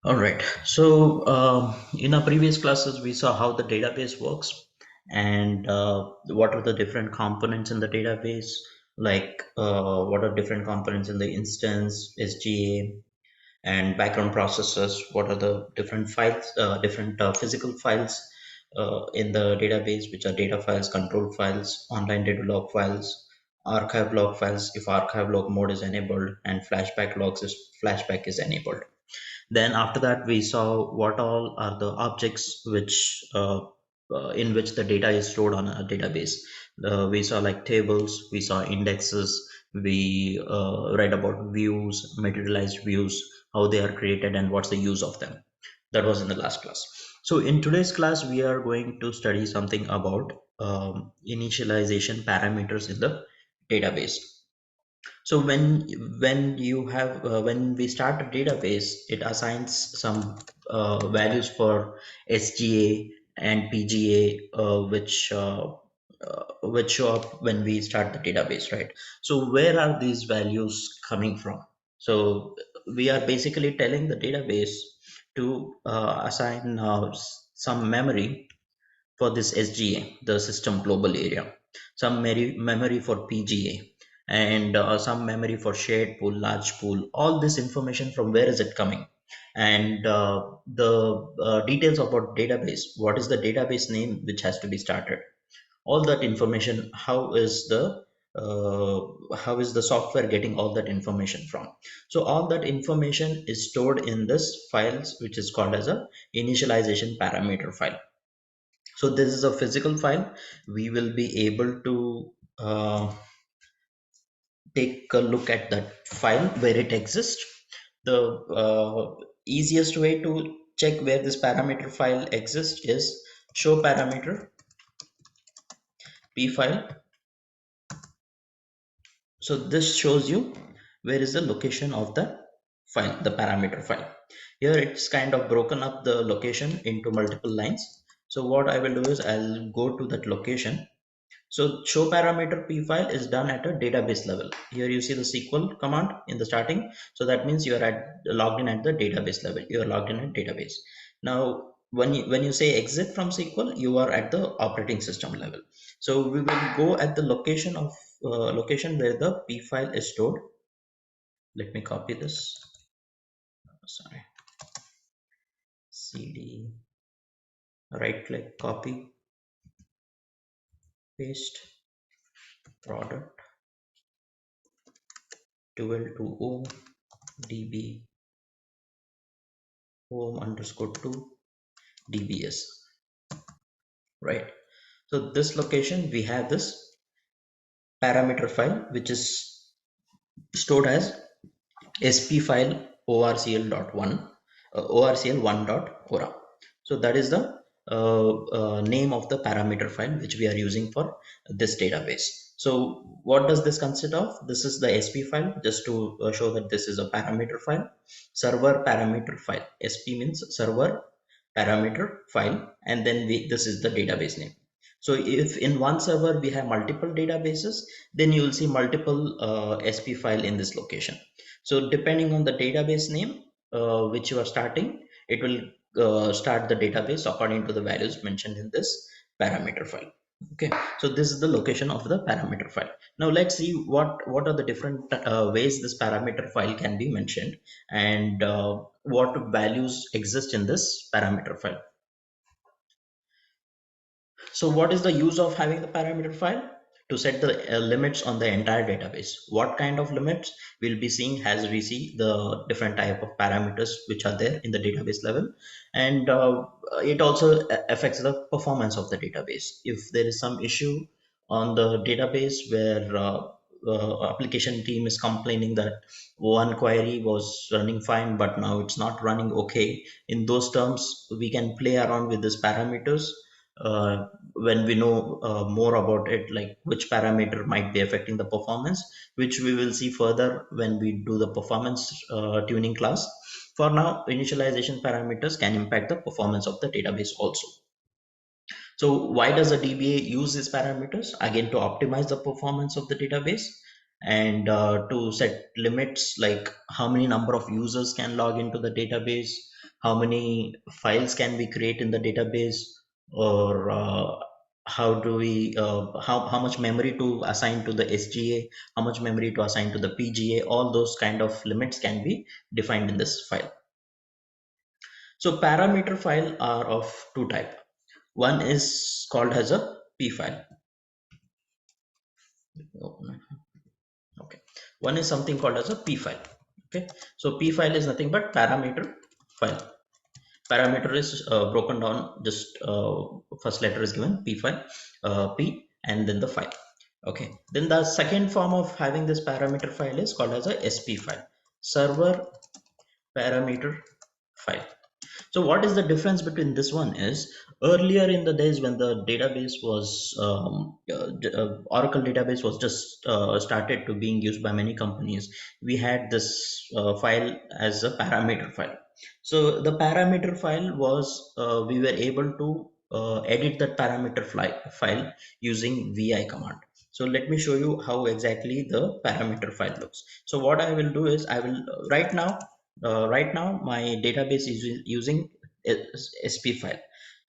All right. So, in our previous classes, we saw how the database works and what are the different components in the database, like what are different components in the instance, SGA, and background processes. What are the different files, different physical files in the database, which are data files, control files, online data log files, archive log files, if archive log mode is enabled, and flashback logs is flashback is enabled. Then after that, we saw what all are the objects which in which the data is stored on a database. We saw like tables, we saw indexes, we read about views, materialized views, how they are created and what's the use of them. That was in the last class. So in today's class, we are going to study something about initialization parameters in the database. So when we start a database, it assigns some values for SGA and PGA, which show up when we start the database, right? So where are these values coming from? So we are basically telling the database to assign some memory for this SGA, the system global area, some memory for PGA, and some memory for shared pool, large pool. All this information, from where is it coming? And the details about database. What is the database name which has to be started? All that information. How is the software getting all that information from? So all that information is stored in this files, which is called as a initialization parameter file. So this is a physical file. We will be able to take a look at that file where it exists. The easiest way to check where this parameter file exists is show parameter p file. So this shows you where is the location of the file, the parameter file. Here it's kind of broken up the location into multiple lines. So what I will do is I'll go to that location. So show parameter p file is done at a database level. Here you see the SQL command in the starting. So that means you are logged in at the database level. You are logged in at database. Now, when you say exit from SQL, you are at the operating system level. So we will go at the location where the p file is stored. Let me copy this. Sorry, cd, right click, copy, paste, product 1220 db home underscore 2 dbs, right? So this location, we have this parameter file which is stored as sp file orcl.1 orcl1.ora. So that is the name of the parameter file which we are using for this database. So what does this consist of? This is the sp file, just to show that this is a parameter file. Server parameter file, sp means server parameter file, and then this is the database name. So if in one server we have multiple databases, then you will see multiple sp file in this location. So depending on the database name which you are starting, it will start the database according to the values mentioned in this parameter file. Okay, so this is the location of the parameter file. Now let's see what are the different ways this parameter file can be mentioned, and what values exist in this parameter file. So what is the use of having the parameter file? To set the limits on the entire database. What kind of limits we'll be seeing as we see the different type of parameters which are there in the database level. And it also affects the performance of the database. If there is some issue on the database where application team is complaining that one query was running fine but now it's not running okay, in those terms we can play around with these parameters when we know more about it, like which parameter might be affecting the performance, which we will see further when we do the performance tuning class. For now, initialization parameters can impact the performance of the database also. So why does a DBA use these parameters? Again, to optimize the performance of the database, and to set limits like how many number of users can log into the database, how many files can we create in the database, or how do we how much memory to assign to the SGA, how much memory to assign to the PGA. All those kind of limits can be defined in this file. So parameter file are of two type. One is called as a P file. Okay, one is something called as a P file. Okay, so P file is nothing but parameter file. Parameter is broken down, just first letter is given, P file, P, and then the file. Okay, then the second form of having this parameter file is called as a SP file, server parameter file. So what is the difference between this one is, earlier in the days when the database was Oracle database was just started to being used by many companies, we had this file as a parameter file. So the parameter file was we were able to edit that parameter file using vi command. So let me show you how exactly the parameter file looks. So what I will do is, I will right now my database is using SP file,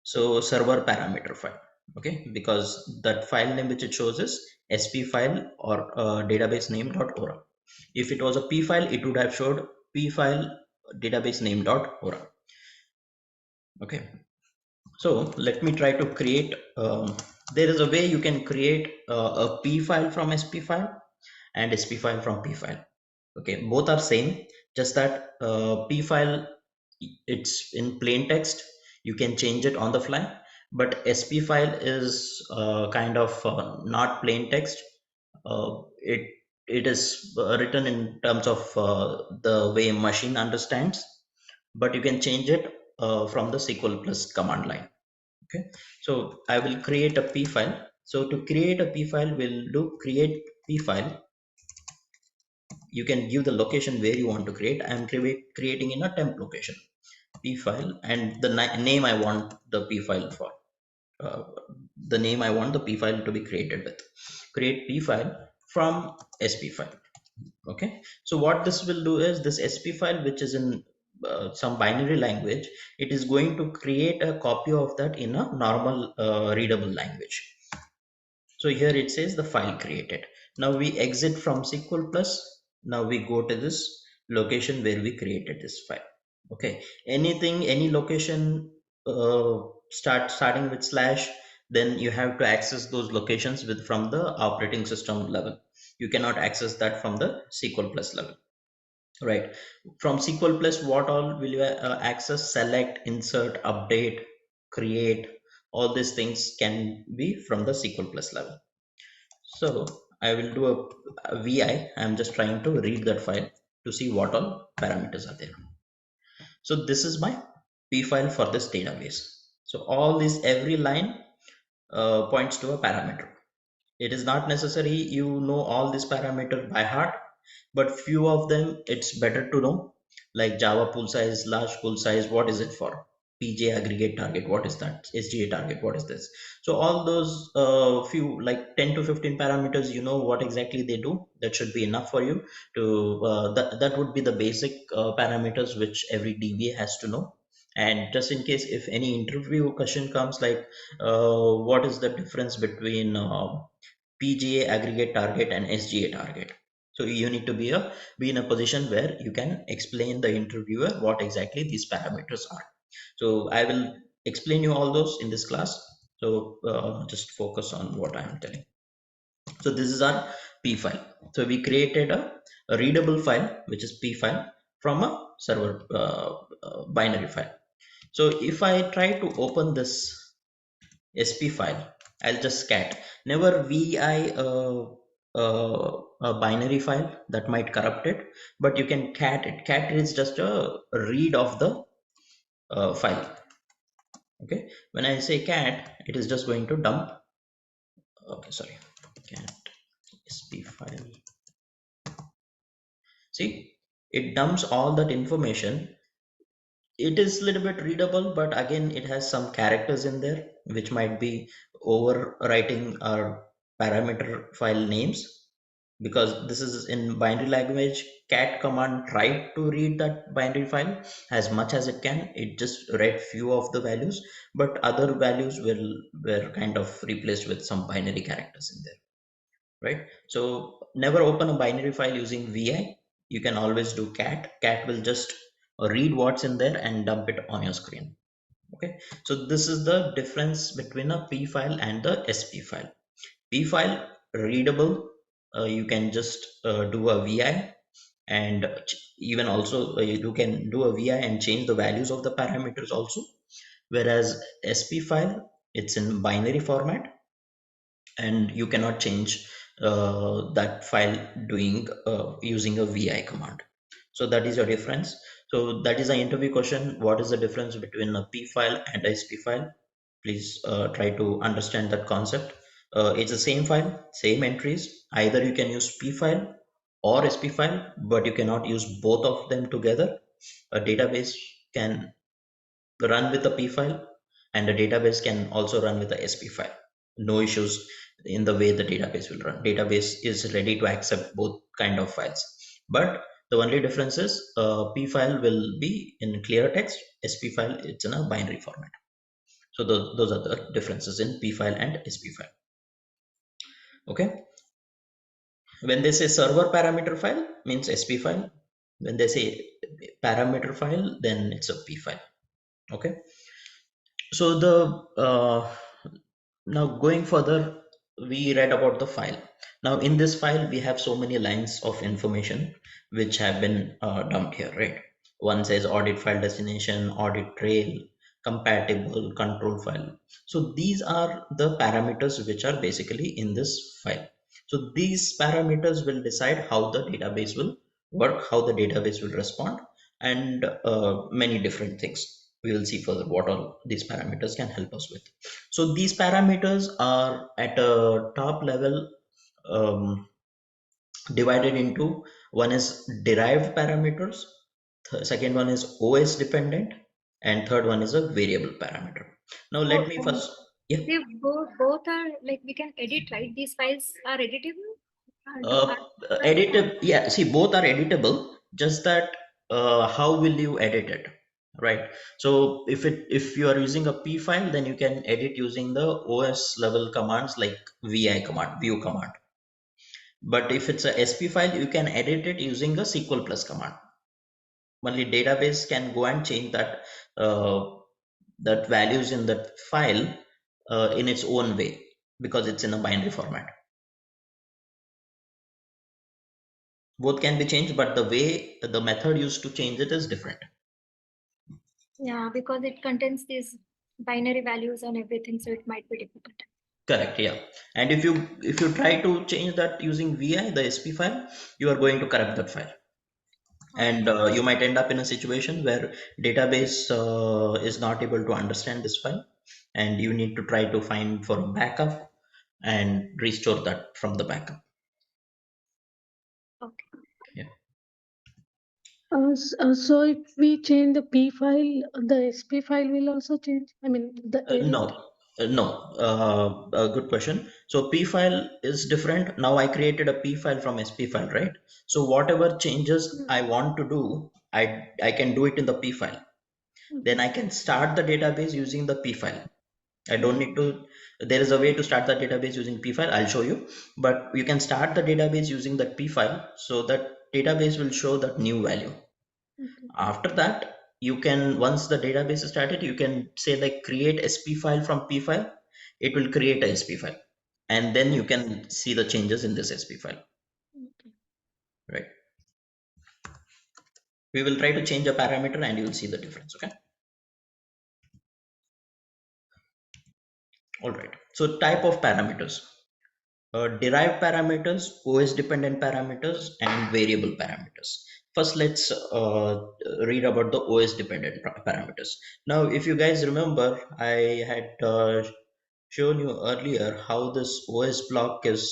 so server parameter file. Okay, because that file name which it shows is SP file, or database name dot ora. If it was a P file, it would have showed P file database name dot ora. Okay, so let me try to create there is a way you can create a P file from SP file and SP file from P file. Okay, both are same, just that P file, it's in plain text, you can change it on the fly. But SP file is kind of not plain text. It is written in terms of the way machine understands, but you can change it from the SQL plus command line. Okay, so I will create a P file. So to create a P file, we'll do create P file. You can give the location where you want to create. I am creating in a temp location, P file, and the name I want the P file for. Uh, the name I want the P file to be created with. Create P file from SP file. Okay, so what this will do is, this SP file, which is in some binary language, it is going to create a copy of that in a normal readable language. So here it says the file created. Now we exit from SQL plus. Now we go to this location where we created this file. Okay, anything, any location starting with slash, then you have to access those locations with from the operating system level. You cannot access that from the SQL plus level, right? From SQL plus, what all will you access? Select, insert, update, create. All these things can be from the SQL plus level. So I will do a VI. I'm just trying to read that file to see what all parameters are there. So this is my P file for this database. So all this, every line points to a parameter. It is not necessary you know all these parameters by heart, but few of them it's better to know, like Java pool size, large pool size, what is it for? PJ aggregate target, what is that? SGA target, what is this? So all those few, like 10 to 15 parameters, you know what exactly they do. That should be enough for you to that would be the basic parameters which every DBA has to know. And just in case if any interview question comes, like what is the difference between PGA aggregate target and SGA target. So you need to be in a position where you can explain the interviewer what exactly these parameters are. So I will explain you all those in this class. So just focus on what I am telling. So this is our P file. So we created a readable file, which is P file, from a server binary file. So if I try to open this SP file, I'll just cat. Never vi a binary file, that might corrupt it, but you can cat it. Cat is just a read of the file. Okay, when I say cat, it is just going to dump. Okay, sorry, cat SP file. See, it dumps all that information. It is a little bit readable, but again, it has some characters in there which might be overwriting our parameter file names. because this is in binary language. Cat command tried to read that binary file as much as it can. It just read few of the values, but other values will were kind of replaced with some binary characters in there, right? So never open a binary file using vi. You can always do cat will just read what's in there and dump it on your screen. Okay, so this is the difference between a p file and the sp file. P file readable, you can just do a VI, and even also you can do a VI and change the values of the parameters also. Whereas SP file, it's in binary format, and you cannot change that file doing using a VI command. So that is a difference. So that is an interview question. What is the difference between a P file and a SP file? Please try to understand that concept. It's the same file, same entries. Either you can use P file or SP file, but you cannot use both of them together. A database can run with a P file, and the database can also run with a SP file. No issues in the way the database will run. Database is ready to accept both kind of files. But the only difference is P file will be in clear text, SP file it's in a binary format. So those are the differences in P file and SP file. Okay. When they say server parameter file means SP file. When they say parameter file, then it's a P file. Okay. So the now going further, we read about the file. Now in this file, we have so many lines of information which have been dumped here, right? One says audit file destination, audit trail, compatible, control file. So these are the parameters which are basically in this file. So these parameters will decide how the database will work, how the database will respond, and many different things. We will see further what all these parameters can help us with. So these parameters are at a top level, um, divided into, one is derived parameters, second one is OS dependent, and third one is a variable parameter. Now Oh, let me and first, yeah, they both are like we can edit, right? These files are editable. Do uh, are editable. Yeah, see, both are editable. Just that, how will you edit it, right? So if you are using a P file, then you can edit using the OS level commands like VI command, view command. But if it's a SP file, you can edit it using a SQL plus command. Only database can go and change that values in that file in its own way, because it's in a binary format. Both can be changed, but the way the method used to change it is different. Yeah, because it contains these binary values and everything, so it might be difficult. Correct, yeah. And if you try to change that using VI, the SP file, you are going to corrupt that file. And Okay. you might end up in a situation where database is not able to understand this file, and you need to try to find for backup and restore that from the backup. Okay. Yeah. So if we change the P file, the SP file will also change. I mean, the No, edit. no. Good question. So P file is different. Now I created a P file from SP file, right? So whatever changes I Mm, want to do, I can do it in the P file. Then okay. I can start the database using the P file. I don't Mm, need to. There is a way to start the database using P file. I'll show you. But you can start the database using that P file, so that database will show that new value. okay. After that, you can, once the database is started, you can say like create SP file from P file. It will create a SP file, and then you can see the changes in this SP file, Okay. right? We will try to change a parameter, and you will see the difference. Okay. All right. So type of parameters. Derived parameters, OS dependent parameters, and variable parameters. First, let's read about the OS dependent parameters. Now, if you guys remember, I had shown you earlier how this OS block is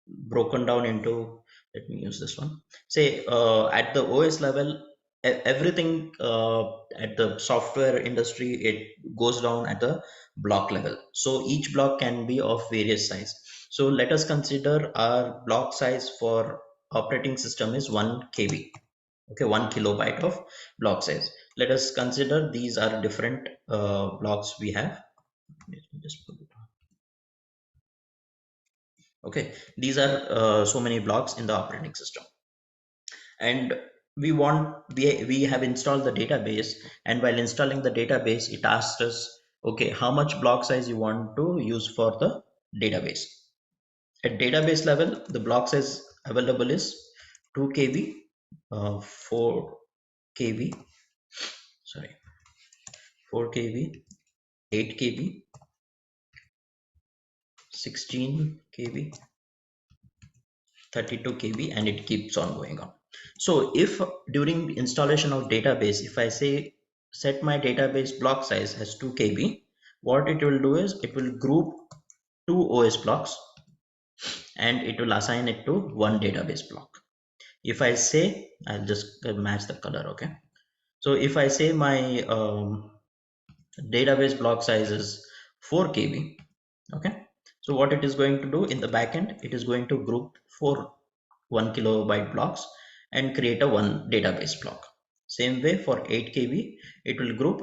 broken down into. Let me use this one. Say at the OS level, everything at the software industry, it goes down at the block level. So each block can be of various size. So let us consider our block size for operating system is 1 KB. Okay, 1 kilobyte of block size. Let us consider these are different blocks we have. Let me just put it on. Okay, these are so many blocks in the operating system, and we have installed the database, and while installing the database it asks us, okay, how much block size you want to use for the database. At database level, the block size available is 2 KB, 4 KB, sorry, 4 KB, 8 KB, 16 KB, 32 KB, and it keeps on going on. So if during installation of database, if I say set my database block size as 2 KB, what it will do is it will group two OS blocks and it will assign it to one database block. If I say, I'll just match the color, okay? So if I say my database block size is 4 KB, okay? So what it is going to do in the backend, it is going to group four 1 kilobyte blocks and create a one database block. Same way for 8 KB, it will group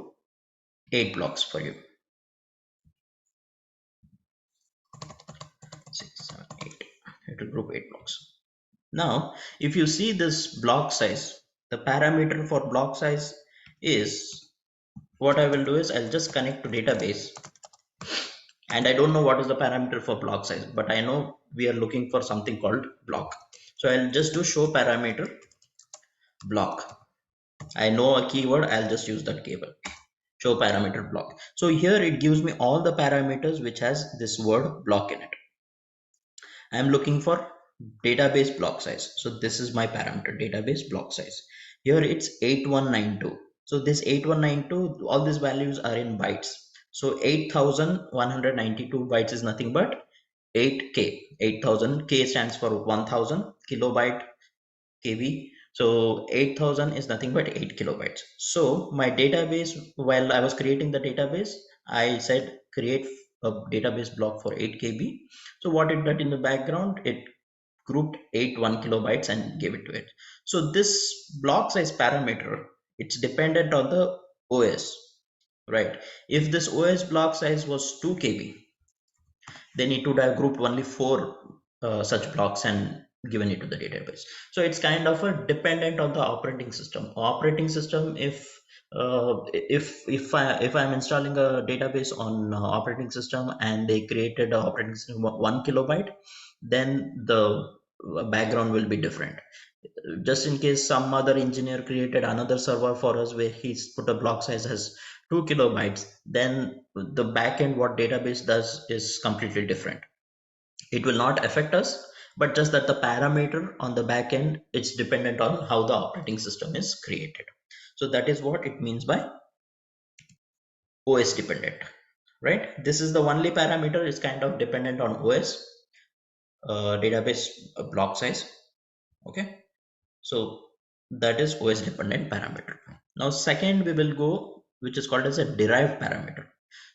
8 blocks for you. 6, 7, 8. It will group 8 blocks. Now, if you see this block size, the parameter for block size is, what I will do is I'll just connect to database, and I don't know what is the parameter for block size, but I know we are looking for something called block. So I'll just do show parameter block. I know a keyword, I'll just use that keyword. Show parameter block. So here it gives me all the parameters which has this word block in it. I am looking for database block size. So this is my parameter, database block size. Here it's 8192. So this 8192, all these values are in bytes. So 8192 bytes is nothing but 8K. 8000 K stands for 1000 kilobyte KB. So 8000 is nothing but 8 kilobytes. So my database, while I was creating the database, I said create a database block for 8 KB. So what it did in the background, it grouped 1 kilobytes and gave it to it. So this block size parameter, it's dependent on the OS, right? If this OS block size was 2 KB, then it would have grouped only four such blocks and given it to the database. So it's kind of a dependent on the operating system. Operating system, if I'm installing a database on operating system and they created a operating system 1 kilobyte, then the background will be different. Just in case some other engineer created another server for us where he's put a block size as 2 kilobytes, then the backend what database does is completely different. It will not affect us, but just that the parameter on the backend, it's dependent on how the operating system is created. So that is what it means by OS dependent, right? This is the only parameter is kind of dependent on OS, database block size. Okay. So that is OS dependent parameter. Now second we will go, which is called as a derived parameter.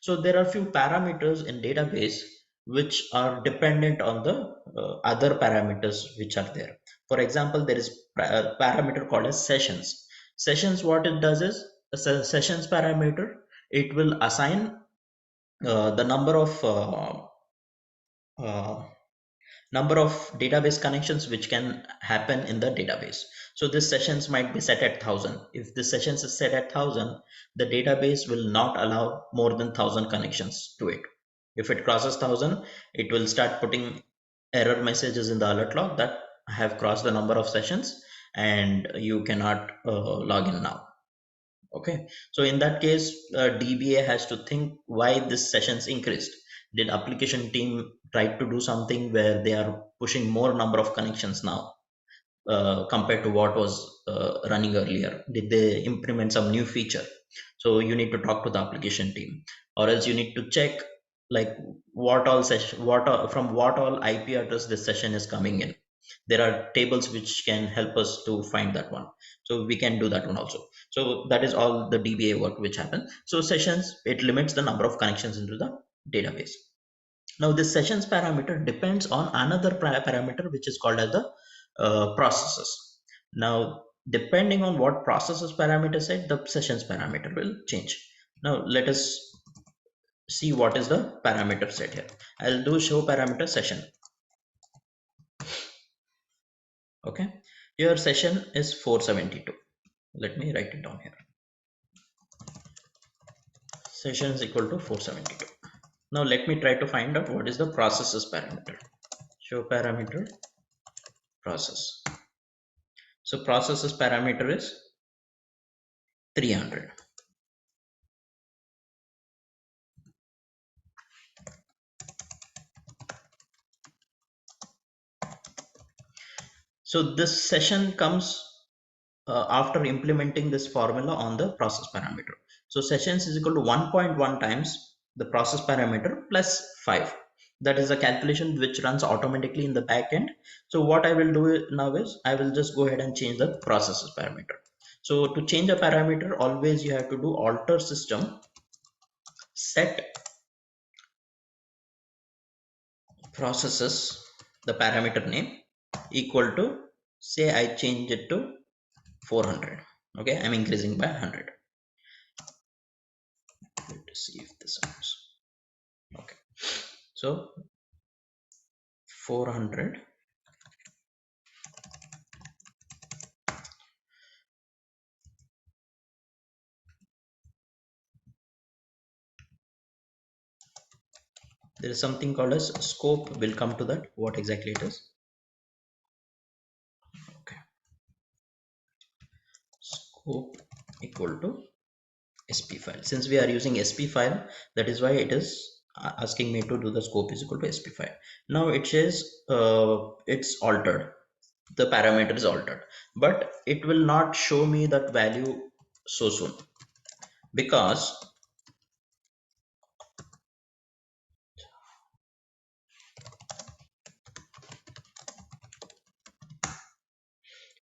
So there are few parameters in database which are dependent on the other parameters which are there. For example, there is a parameter called as sessions. Sessions, what it does is sessions parameter, it will assign the uh, number of database connections which can happen in the database. So this sessions might be set at 1000. If the sessions is set at 1000, the database will not allow more than 1000 connections to it. If it crosses 1000, it will start putting error messages in the alert log that I have crossed the number of sessions and you cannot log in now. Okay, so in that case, DBA has to think why this sessions increased. Did application team try to do something where they are pushing more number of connections now compared to what was running earlier? Did they implement some new feature? So you need to talk to the application team, or else you need to check like what all session, from what all IP address this session is coming in. There are tables which can help us to find that one. So we can do that one also. So that is all the DBA work which happens. So sessions, it limits the number of connections into the database. Now this sessions parameter depends on another parameter which is called as the processes. Now depending on what processes parameter set, the sessions parameter will change. Now let us see what is the parameter set here. I'll do show parameter session. Okay, your session is 472. Let me write it down here. Session is equal to 472. Now let me try to find out what is the processes parameter. Show parameter process. So processes parameter is 300. So this session comes after implementing this formula on the process parameter. So sessions is equal to 1.1 times the process parameter plus 5. That is a calculation which runs automatically in the back end. So what I will do now is I will just go ahead and change the processes parameter. So to change a parameter, always you have to do alter system set processes, the parameter name equal to, say I change it to 400. Okay, I'm increasing by 100. Let's see if this works. Okay, so 400. There is something called as scope. We'll come to that, what exactly it is. Okay, scope equal to sp file. Since we are using sp file, that is why it is asking me to do the scope is equal to sp file. Now it says it's altered, the parameter is altered, but it will not show me that value so soon, because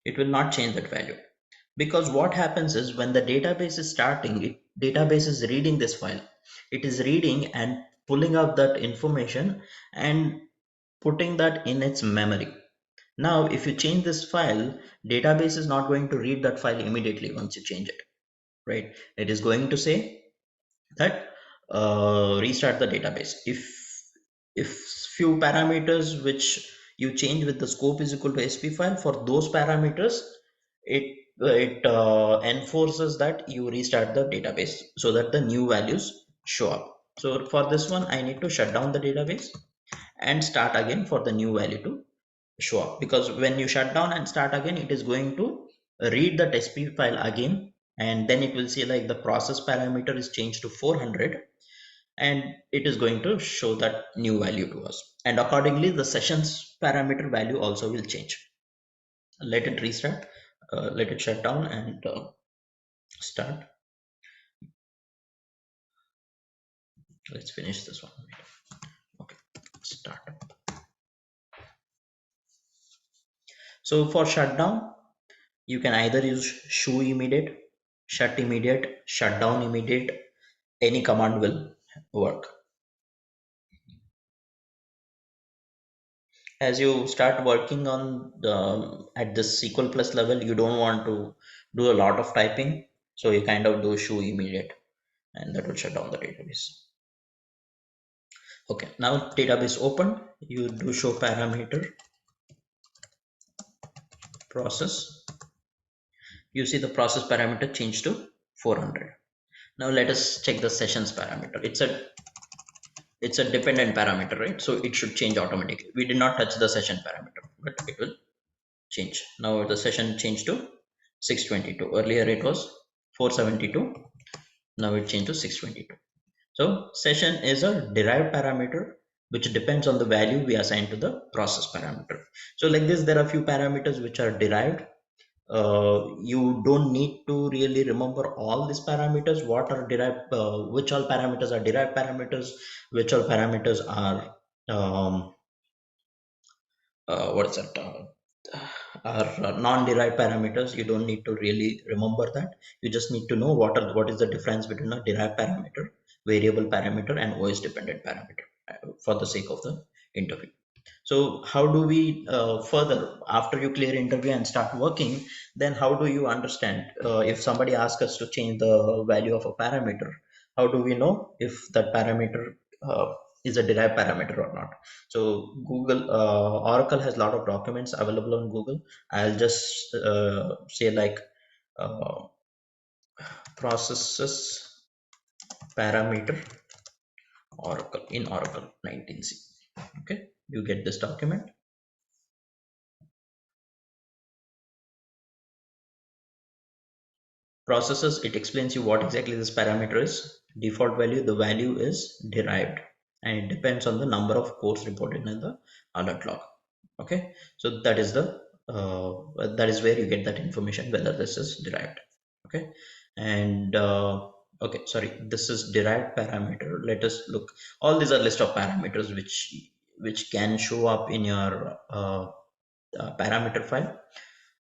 it will not change that value. Because what happens is when the database is starting, database is reading this file, it is reading and pulling out that information and putting that in its memory. Now if you change this file, database is not going to read that file immediately once you change it, right? It is going to say that restart the database. If few parameters which you change with the scope is equal to sp file, for those parameters it enforces that you restart the database so that the new values show up. So for this one I need to shut down the database and start again for the new value to show up, because when you shut down and start again, it is going to read that sp file again, and then it will see like the process parameter is changed to 400, and it is going to show that new value to us, and accordingly the sessions parameter value also will change. Let it restart, let it shut down and start. Let's finish this one. Okay, start. So for shutdown, you can either use show immediate, shut immediate, shut down immediate. Any command will work. As you start working on the at this SQL plus level, you don't want to do a lot of typing, so you kind of do show immediate, and that will shut down the database. Okay, now database open, you do show parameter process. You see the process parameter changed to 400. Now let us check the sessions parameter. It's a dependent parameter, right? So it should change automatically. We did not touch the session parameter, but it will change. Now the session changed to 622. Earlier it was 472. Now it changed to 622. So session is a derived parameter which depends on the value we assign to the process parameter. So like this, there are a few parameters which are derived. You don't need to really remember all these parameters, what are derived, which all parameters are derived parameters, which all parameters are what is that are non-derived parameters. You don't need to really remember that. You just need to know what is the difference between a derived parameter, variable parameter, and OS dependent parameter. for the sake of the interview. So how do we further, after you clear interview and start working, then how do you understand if somebody asks us to change the value of a parameter, how do we know if that parameter uh, is a derived parameter or not? So Google, Oracle has a lot of documents available on Google. I'll just say like uh, processes parameter Oracle in Oracle 19c. Okay, you get this document. Processes, it explains you what exactly this parameter is. Default value, the value is derived and it depends on the number of cores reported in the alert log. Okay, so that is where you get that information whether this is derived. Okay, and okay, sorry, this is derived parameter. Let us look. All these are list of parameters which can show up in your parameter file.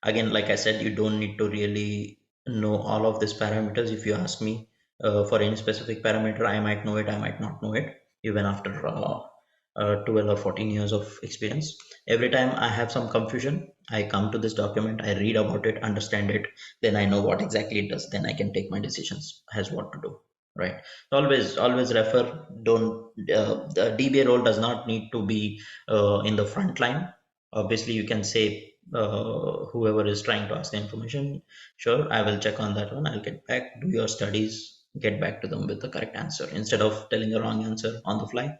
Again, like I said, you don't need to really know all of these parameters. If you ask me for any specific parameter, I might know it, I might not know it, even after 12 or 14 years of experience. Every time I have some confusion, I come to this document, I read about it, understand it, then I know what exactly it does, then I can take my decisions as what to do. Right. Always refer. Don't the DBA role does not need to be in the front line. Obviously you can say whoever is trying to ask the information, sure, I will check on that one, I'll get back, do your studies, get back to them with the correct answer instead of telling the wrong answer on the fly.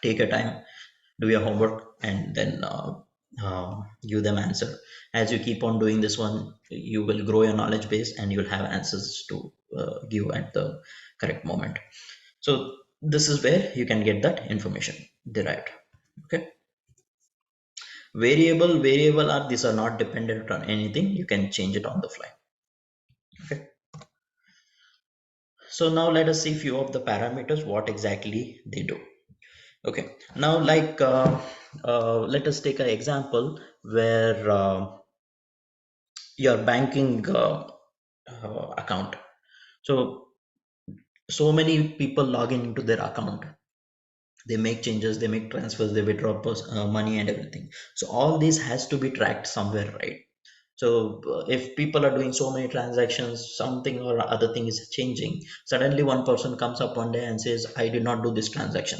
Take your time, do your homework, and then give them answer. As you keep on doing this one, you will grow your knowledge base and you'll have answers to give at the correct moment. So this is where you can get that information derived. Okay. Variable are, these are not dependent on anything, you can change it on the fly. Okay, so now let us see few of the parameters what exactly they do. Okay, now like let us take an example where your banking account. So many people log in into their account, they make changes, they make transfers, they withdraw money and everything. So all this has to be tracked somewhere, right? So if people are doing so many transactions, something or other thing is changing, suddenly one person comes up one day and says, I did not do this transaction.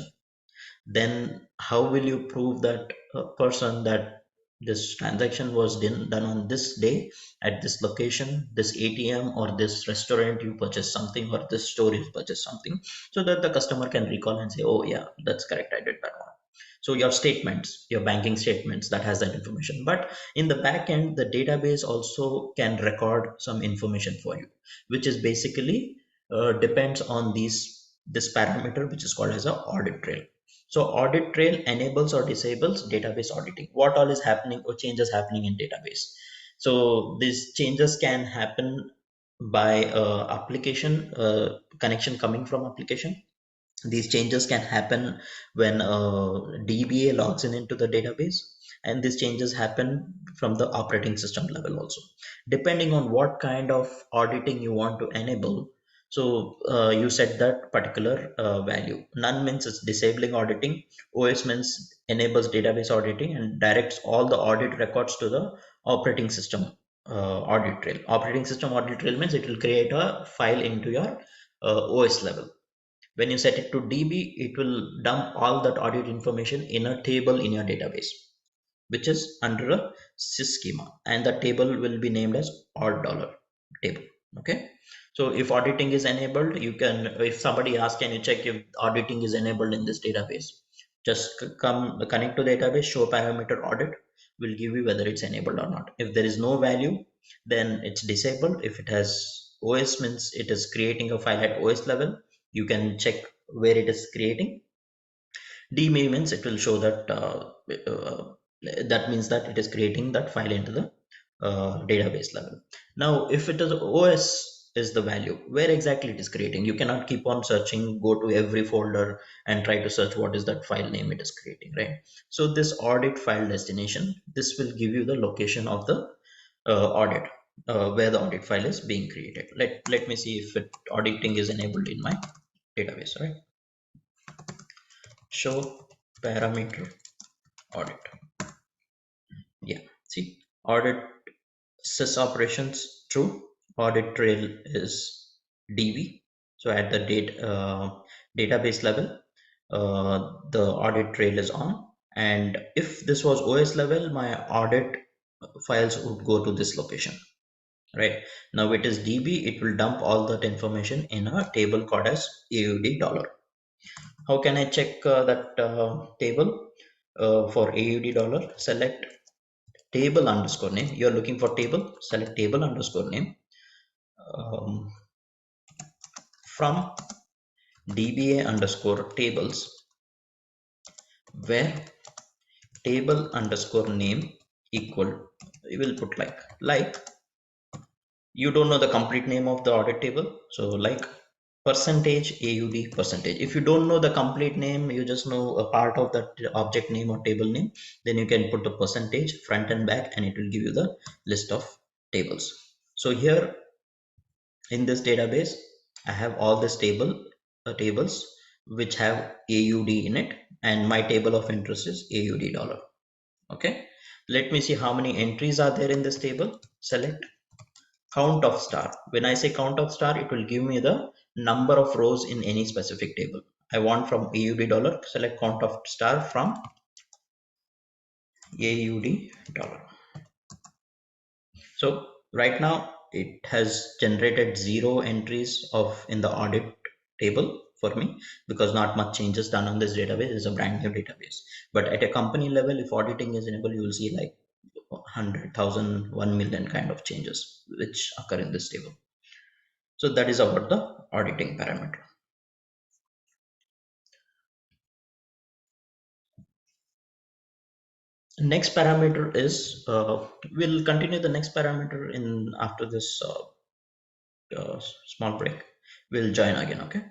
Then how will you prove that person that this transaction was done on this day at this location, this ATM or this restaurant you purchased something, or this store you purchased something, so that the customer can recall and say, oh yeah, that's correct, I did that one. So your statements, your banking statements, that has that information. But in the back end, the database also can record some information for you, which is basically depends on this parameter, which is called as a audit trail. So audit trail enables or disables database auditing. What all is happening or changes happening in database. So these changes can happen by application connection coming from application. These changes can happen when DBA logs in into the database, and these changes happen from the operating system level also, depending on what kind of auditing you want to enable. So you set that particular value. None means it's disabling auditing. OS means enables database auditing and directs all the audit records to the operating system audit trail. Operating system audit trail means it will create a file into your OS level. When you set it to DB, it will dump all that audit information in a table in your database, which is under a sys schema, and the table will be named as odd dollar table. Okay, so if auditing is enabled, you can, if somebody asks, can you check if auditing is enabled in this database, just come connect to database, show parameter audit, will give you whether it's enabled or not. If there is no value, then it's disabled. If it has OS, means it is creating a file at OS level, you can check where it is creating. DMA means it will show that that means that it is creating that file into the database level. Now, if it is OS is the value, where exactly it is creating, you cannot keep on searching, go to every folder and try to search what is that file name it is creating, right? So this audit file destination, this will give you the location of the audit, where the audit file is being created. Let me see if auditing is enabled in my database, right? show parameter audit. Yeah, see, audit sys operations true, audit trail is db. So at the database level, the audit trail is on, and if this was os level, my audit files would go to this location, right? Now it is db, it will dump all that information in a table called as aud dollar. How can I check that table? For aud dollar, select table underscore name. You're looking for table, select table underscore name, um, from dba underscore tables, where table underscore name equal, we will put like you don't know the complete name of the audit table, so like percentage aud percentage. If you don't know the complete name, you just know a part of that object name or table name, then you can put the percentage front and back, and it will give you the list of tables. So here in this database, I have all this tables which have aud in it, and my table of interest is aud dollar. Okay, let me see how many entries are there in this table. Select count of star. When I say count of star, it will give me the number of rows in any specific table. I want from aud dollar, select count of star from aud dollar. So right now it has generated 0 entries of in the audit table for me, because not much changes done on this database. It's a brand new database. But at a company level, if auditing is enabled, you will see like 100,000, 1 million kind of changes which occur in this table. So that is about the auditing parameter. Next parameter is, we'll continue the next parameter in after this small break. We'll join again. Okay.